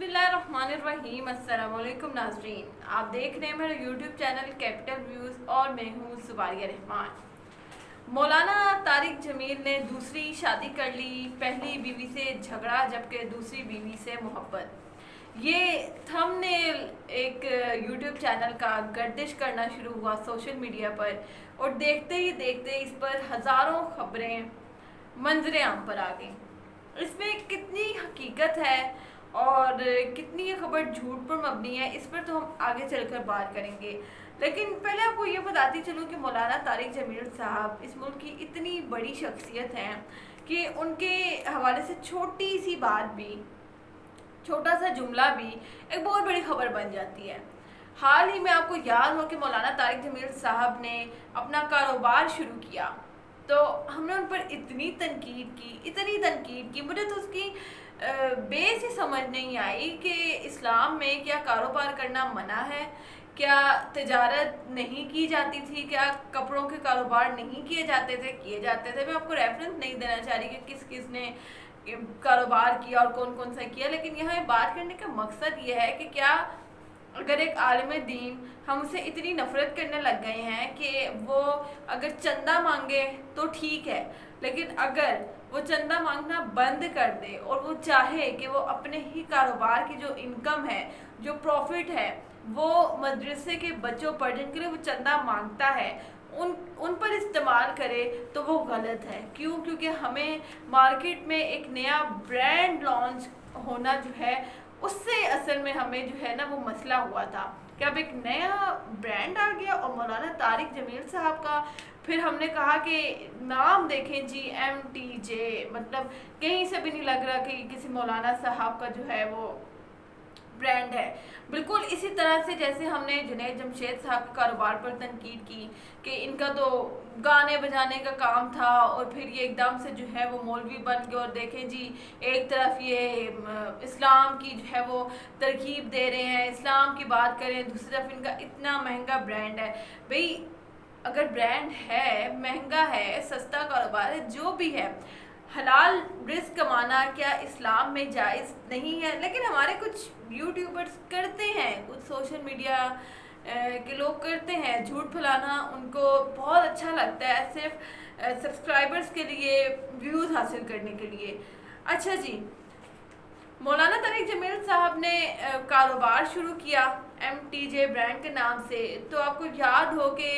बिस्मिल्लाहिर्रहमानिर्रहीम। अस्सलाम वालेकुम नाज़रीन, आप देख रहे हैं मेरा यूट्यूब चैनल कैपिटल व्यूज़ और मैं हूँ सुबारिया रहमान। मौलाना तारिक जमील ने दूसरी शादी कर ली, पहली बीवी से झगड़ा जबकि दूसरी बीवी से मोहब्बत। ये थंबनेल एक यूट्यूब चैनल का गर्दिश करना शुरू हुआ सोशल मीडिया पर और देखते ही देखते इस पर हज़ारों खबरें मंजर आम पर आ गई। इसमें कितनी हकीकत है और कितनी ये खबर झूठ पर मबनी है, इस पर तो हम आगे चलकर बात करेंगे। लेकिन पहले आपको ये बताती चलूँ कि मौलाना तारिक जमील साहब इस मुल्क की इतनी बड़ी शख्सियत हैं कि उनके हवाले से छोटी सी बात भी, छोटा सा जुमला भी एक बहुत बड़ी खबर बन जाती है। हाल ही में आपको याद हो कि मौलाना तारिक जमील साहब ने अपना कारोबार शुरू किया, तो हमने उन पर इतनी तनकीद की, मुझे तो उसकी बेस ही समझ नहीं आई कि इस्लाम में क्या कारोबार करना मना है, क्या तिजारत नहीं की जाती थी, क्या कपड़ों के कारोबार नहीं किए जाते थे, किए जाते थे। मैं आपको रेफरेंस नहीं देना चाह रही कि किस किस ने कारोबार किया और कौन कौन सा किया, लेकिन यहाँ बात करने का मकसद ये है कि क्या अगर एक आलिम दीन हम उसे इतनी नफ़रत करने लग गए हैं कि वो अगर चंदा मांगे तो ठीक है, लेकिन अगर वो चंदा मांगना बंद कर दे और वो चाहे कि वो अपने ही कारोबार की जो इनकम है, जो प्रॉफिट है, वो मदरसे के बच्चों पर जिनके लिए वो चंदा मांगता है उन पर इस्तेमाल करे, तो वो गलत है। क्यों? क्योंकि हमें मार्केट में एक नया ब्रांड लॉन्च होना जो है, उससे असल में हमें जो है ना वो मसला हुआ था कि अब एक नया ब्रांड आ गया और मौलाना तारिक जमील साहब का। फिर हमने कहा कि नाम देखें जी, MTJ, मतलब कहीं से भी नहीं लग रहा कि किसी मौलाना साहब का जो है वो ब्रांड है। बिल्कुल इसी तरह से जैसे हमने जुनैद जमशेद साहब के कारोबार पर तनकीद की कि इनका तो गाने बजाने का काम था और फिर ये एकदम से जो है वो मौलवी बन गए, और देखें जी एक तरफ ये इस्लाम की जो है वो तरकीब दे रहे हैं, इस्लाम की बात करें, दूसरी तरफ इनका इतना महंगा ब्रांड है। भाई अगर ब्रांड है, महंगा है, सस्ता कारोबार है, जो भी है, हलाल रिस्क कमाना क्या इस्लाम में जायज़ नहीं है? लेकिन हमारे कुछ यूट्यूबर्स करते हैं, कुछ सोशल मीडिया के लोग करते हैं, झूठ फैलाना उनको बहुत अच्छा लगता है, सिर्फ सब्सक्राइबर्स के लिए, व्यूज़ हासिल करने के लिए। अच्छा जी, मौलाना तारिक जमील साहब ने कारोबार शुरू किया MTJ ब्रांड के नाम से, तो आपको याद हो कि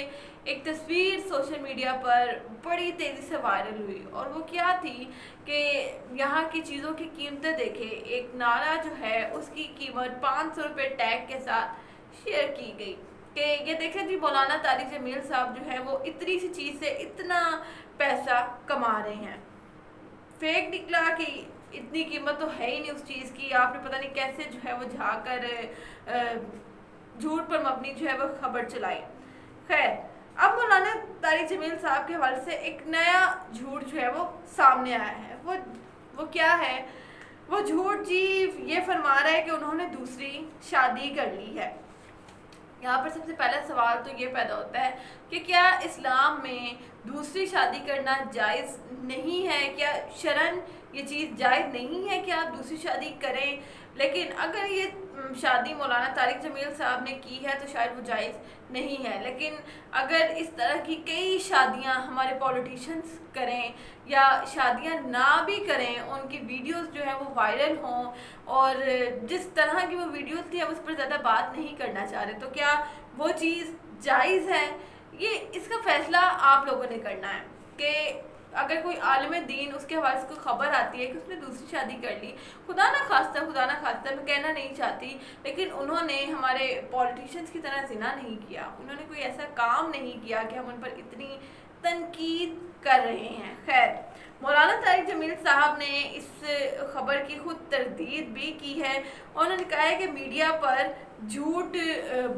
एक तस्वीर सोशल मीडिया पर बड़ी तेज़ी से वायरल हुई, और वो क्या थी कि यहाँ की चीज़ों की कीमतें देखें, एक नाला जो है उसकी कीमत 500 रुपये टैग के साथ शेयर की गई कि ये देखें जी मौलाना तारिक जमील साहब जो है वो इतनी सी चीज़ से इतना पैसा कमा रहे हैं। फेक निकला कि इतनी कीमत तो है ही नहीं उस चीज़ की, आपने पता नहीं कैसे जो है वो झाकर झूठ पर मबनी जो है वो खबर चलाई। खैर, अब मौलाना तारिक जमील साहब के हवाले से एक नया झूठ जो है वो सामने आया है। वो क्या है? वो झूठ जी ये फरमा रहा है कि उन्होंने दूसरी शादी कर ली है। यहाँ पर सबसे पहला सवाल तो ये पैदा होता है कि क्या इस्लाम में दूसरी शादी करना जायज़ नहीं है? क्या शरन ये चीज़ जायज़ नहीं है कि आप दूसरी शादी करें? लेकिन अगर ये शादी मौलाना तारिक जमील साहब ने की है तो शायद वो जायज़ नहीं है। लेकिन अगर इस तरह की कई शादियां हमारे पॉलिटिशियंस करें या शादियां ना भी करें, उनकी वीडियोस जो है वो वायरल हों, और जिस तरह की वो वीडियोस थी हम उस पर ज़्यादा बात नहीं करना चाह रहे, तो क्या वो चीज़ जायज़ है? ये इसका फ़ैसला आप लोगों ने करना है कि अगर कोई आलिम दीन उसके हवाले से कोई खबर आती है कि उसने दूसरी शादी कर ली, खुदा ना खास्ता मैं कहना नहीं चाहती, लेकिन उन्होंने हमारे पॉलिटिशियंस की तरह जिना नहीं किया, उन्होंने कोई ऐसा काम नहीं किया कि हम उन पर इतनी तनकीद कर रहे हैं। खैर, मौलाना तारिक जमील साहब ने इस खबर की खुद तरदीद भी की है, और उन्होंने कहा है कि मीडिया पर झूठ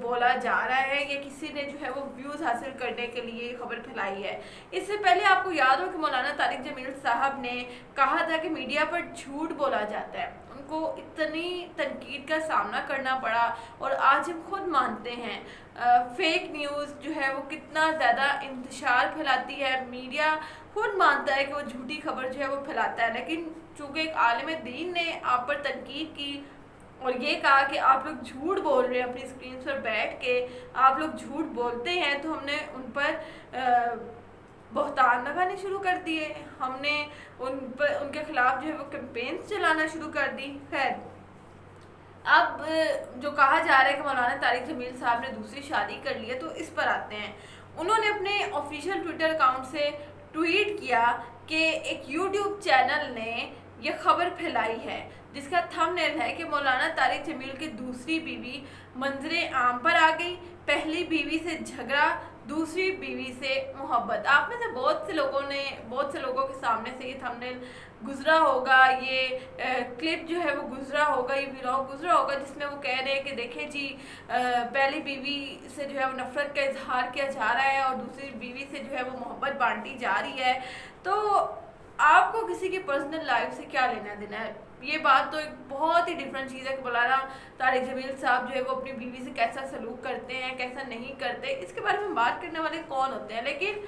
बोला जा रहा है, या किसी ने जो है वो व्यूज़ हासिल करने के लिए खबर फैलाई है। इससे पहले आपको याद हो कि मौलाना तारिक जमील साहब ने कहा था कि मीडिया पर झूठ बोला जाता है, उनको इतनी तनकीद का सामना करना पड़ा, और आज हम खुद मानते हैं फेक न्यूज़ जो है वो कितना ज़्यादा इंतशार फैलाती है। मीडिया खुद मानता है कि वो झूठी खबर जो है वो फैलाता है, लेकिन चूँकि एक आलिम दीन ने आप पर तनकीद की اور یہ کہا کہ آپ لوگ جھوٹ بول رہے ہیں، اپنی اسکرین پر بیٹھ کے آپ لوگ جھوٹ بولتے ہیں، تو ہم نے ان پر بہتان لگانے شروع کر دیے، ہم نے ان کے خلاف جو ہے وہ کیمپینز چلانا شروع کر دی۔ خیر، اب جو کہا جا رہا ہے کہ مولانا طارق جمیل صاحب نے دوسری شادی کر لی ہے، تو اس پر آتے ہیں۔ انہوں نے اپنے آفیشیل ٹویٹر اکاؤنٹ سے ٹویٹ کیا کہ ایک یوٹیوب چینل نے یہ خبر پھیلائی ہے جس کا تھم نیل ہے کہ مولانا طارق جمیل کی دوسری بیوی منظر عام پر آ گئی، پہلی بیوی سے جھگڑا، دوسری بیوی سے محبت۔ آپ میں سے بہت سے لوگوں کے سامنے سے یہ تھم نیل گزرا ہوگا، یہ کلپ جو ہے وہ گزرا ہوگا، یہ ولاگ گزرا ہوگا، جس میں وہ کہہ رہے ہیں کہ دیکھیں جی پہلی بیوی سے جو ہے وہ نفرت کا اظہار کیا جا رہا ہے اور دوسری بیوی سے جو ہے وہ محبت بانٹی جا رہی ہے۔ تو آپ کو کسی کی پرسنل لائف سے کیا لینا دینا ہے؟ یہ بات تو ایک بہت ہی ڈفرینٹ چیز ہے کہ مولانا طارق جمیل صاحب جو ہے وہ اپنی بیوی سے کیسا سلوک کرتے ہیں، کیسا نہیں کرتے، اس کے بارے میں بات کرنے والے کون ہوتے ہیں؟ لیکن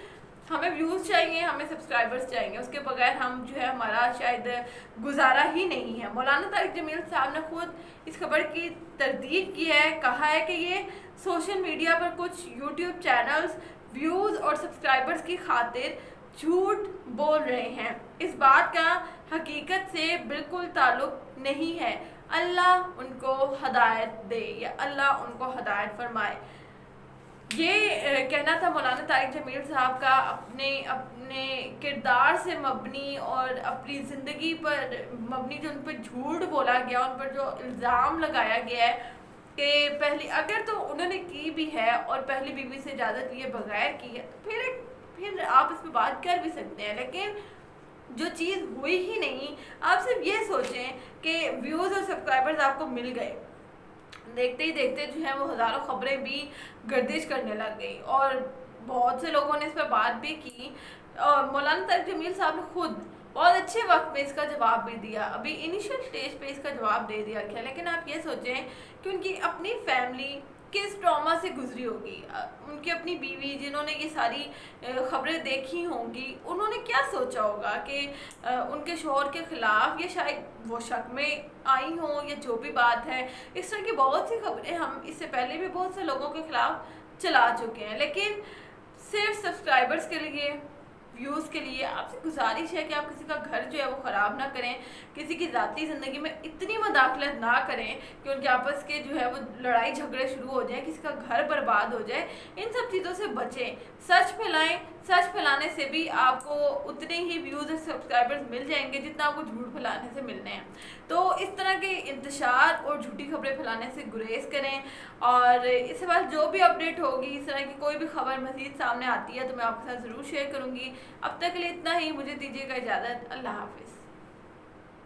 ہمیں ویوز چاہیے، ہمیں سبسکرائبرز چاہیے، اس کے بغیر ہم جو ہے ہمارا شاید گزارا ہی نہیں ہے۔ مولانا طارق جمیل صاحب نے خود اس خبر کی تردید کی ہے، کہا ہے کہ یہ سوشل میڈیا پر کچھ یوٹیوب چینلز ویوز اور سبسکرائبرز کی خاطر جھوٹ بول رہے ہیں، اس بات کا حقیقت سے بالکل تعلق نہیں ہے، اللہ ان کو ہدایت دے یا اللہ ان کو ہدایت فرمائے۔ یہ کہنا تھا مولانا طارق جمیل صاحب کا اپنے کردار سے مبنی اور اپنی زندگی پر مبنی، جو ان پر جھوٹ بولا گیا، ان پر جو الزام لگایا گیا ہے کہ اگر تو انہوں نے کی بھی ہے اور پہلی بیوی سے اجازت لیے بغیر کی ہے، تو پھر آپ اس پہ بات کر بھی سکتے ہیں، لیکن جو چیز ہوئی ہی نہیں، آپ صرف یہ سوچیں کہ ویوز اور سبسکرائبرز آپ کو مل گئے، دیکھتے ہی دیکھتے جو ہے وہ ہزاروں خبریں بھی گردش کرنے لگ گئی اور بہت سے لوگوں نے اس پہ بات بھی کی، اور مولانا طارق جمیل صاحب نے خود بہت اچھے وقت میں اس کا جواب بھی دیا، ابھی انیشیل سٹیج پہ اس کا جواب دے دیا گیا، لیکن آپ یہ سوچیں کہ ان کی اپنی فیملی کس ٹراما سے گزری ہوگی، ان کی اپنی بیوی جنہوں نے یہ ساری خبریں دیکھی ہوں گی، انہوں نے کیا سوچا ہوگا کہ ان کے شوہر کے خلاف یا شاید وہ شک میں آئی ہوں یا جو بھی بات ہے۔ اس طرح کی بہت سی خبریں ہم اس سے پہلے بھی بہت سے لوگوں کے خلاف چلا چکے ہیں، لیکن صرف سبسکرائبرز کے لیے، ویوز کے لیے آپ سے گزارش ہے کہ آپ کسی کا گھر جو ہے وہ خراب نہ کریں، کسی کی ذاتی زندگی میں اتنی مداخلت نہ کریں کہ ان کے آپس کے جو ہے وہ لڑائی جھگڑے شروع ہو جائیں، کسی کا گھر برباد ہو جائے، ان سب چیزوں سے بچیں، سچ پھیلائیں، سچ پھیلانے سے بھی آپ کو اتنے ہی ویوز اور سبسکرائبرز مل جائیں گے جتنا آپ کو جھوٹ پھیلانے سے ملنے ہیں۔ تو اس طرح کے انتشار اور جھوٹی خبریں پھیلانے سے گریز کریں، اور اس کے بعد جو بھی اپڈیٹ ہوگی، اس طرح کی کوئی بھی خبر مزید سامنے آتی ہے تو میں آپ کے ساتھ ضرور شیئر کروں گی۔ اب تک کے لیے اتنا ہی، مجھے دیجیے گا اجازت، اللہ حافظ۔